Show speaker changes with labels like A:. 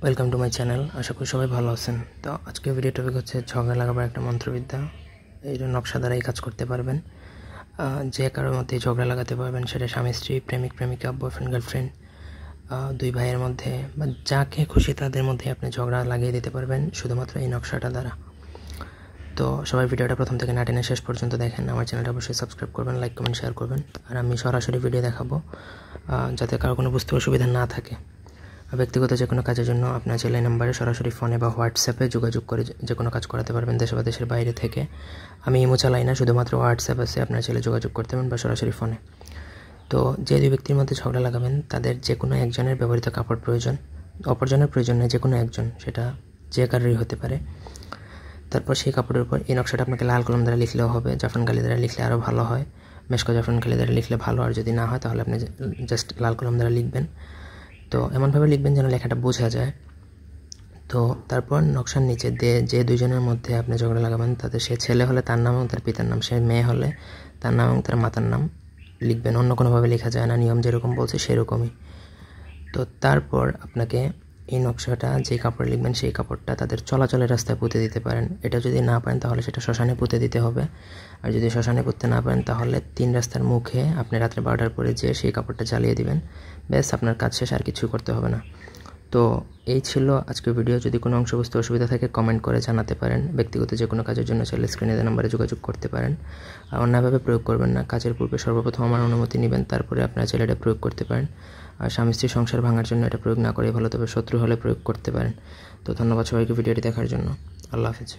A: Welcome to my channel. আশা করি সবাই ভালো আছেন। তো আজকের ভিডিও টপিক হচ্ছে ঝগড়া লাগাবার একটা মন্ত্রবিদ্যা। এই নকশা দ্বারা এই কাজ করতে পারবেন। যে কারোর মধ্যে ঝগড়া লাগাতে পারবেন, সেটা স্বামী স্ত্রী, প্রেমিক প্রেমিকা, বয়ফ্রেন্ড গার্লফ্রেন্ড, দুই ভাইয়ের মধ্যে বা যাকে খুশি তাদের মধ্যে আপনি ঝগড়া লাগিয়ে দিতে পারবেন শুধুমাত্র এই নকশাটা দ্বারা। তো সবাই ভিডিওটা প্রথম থেকে না টেনে শেষ পর্যন্ত দেখেন। আমার চ্যানেলটা অবশ্যই সাবস্ক্রাইব করবেন, লাইক কমেন্ট শেয়ার করবেন। আর আমি সরাসরি ভিডিও দেখাবো যাতে কারো কোনো বুঝতে অসুবিধা না থাকে। ব্যক্তিগত যে কোনো কাজের জন্য আপনার চাইলে নাম্বারে সরাসরি ফোনে বা হোয়াটসঅ্যাপে যোগাযোগ করে যে কোনো কাজ করাতে পারবেন, দেশে বা দেশের বাইরে থেকে। আমি ইমো চালাই না, শুধুমাত্র হোয়াটসঅ্যাপ আছে, আপনার চাইলে যোগাযোগ করতে পারেন বা সরাসরি ফোনে। তো যে দুই ব্যক্তির মধ্যে ঝগড়া লাগাবেন, তাদের যে কোনো একজনের ব্যবহৃত কাপড় প্রয়োজন, অপরজনের প্রয়োজন নেই, যে কোনো একজন, সেটা যে কারোরই হতে পারে। তারপর সেই কাপড়ের উপর এই নকশাটা আপনাকে লাল কলম দ্বারা লিখলেও হবে, জাফরান কালি দ্বারা লিখলে আরও ভালো হয়, মেশকো জাফরান কালি দ্বারা লিখলে ভালো। আর যদি না হয় তাহলে আপনি জাস্ট লাল কলম দ্বারা লিখবেন। তো এমনভাবে লিখবেন যেন লেখাটা বোঝা যায়। তো তারপর নকশার নিচে যে দুজনের মধ্যে আপনি ঝগড়া লাগাবেন, তাদের সে ছেলে হলে তার নাম এবং তার পিতার নাম, সে মেয়ে হলে তার নাম এবং তার মাতার নাম লিখবেন। অন্য কোনোভাবে লেখা যায় না, নিয়ম যেরকম বলছে সেরকমই। তো তারপর আপনাকে এই নকশাটা যে কাপড়ে লিখবেন, সেই কাপড়টা তাদের চলাচলের রাস্তায় পুঁতে দিতে পারেন। এটা যদি না পারেন তাহলে সেটা শ্মশানে পুঁতে দিতে হবে। আর যদি শ্মশানে পুঁততে না পারেন তাহলে 3 রাস্তার মুখে আপনি রাত্রে 12টার পরে যেয়ে সেই কাপড়টা জ্বালিয়ে দিবেন। ব্যাস, আপনার কাজ শেষ, আর কিছুই করতে হবে না। তো এই ছিল আজকের ভিডিও। যদি কোনো অংশ বুঝতে অসুবিধা থাকে কমেন্ট করে জানাতে পারেন। ব্যক্তিগত যে কোনো কাজের জন্য চাইলে স্ক্রিনে দেওয়া নাম্বারে যোগাযোগ করতে পারেন। আর অন্যভাবে প্রয়োগ করবেন না। কাজের পূর্বে সর্বপ্রথম আমার অনুমতি নেবেন, তারপরে আপনারা চাইলে এটা প্রয়োগ করতে পারেন। আর স্বামী স্ত্রীর সংসার ভাঙার জন্য এটা প্রয়োগ না করে ভালো, তবে শত্রু হলে প্রয়োগ করতে পারেন। তো ধন্যবাদ সবাইকে ভিডিওটি দেখার জন্য। আল্লাহ হাফেজ।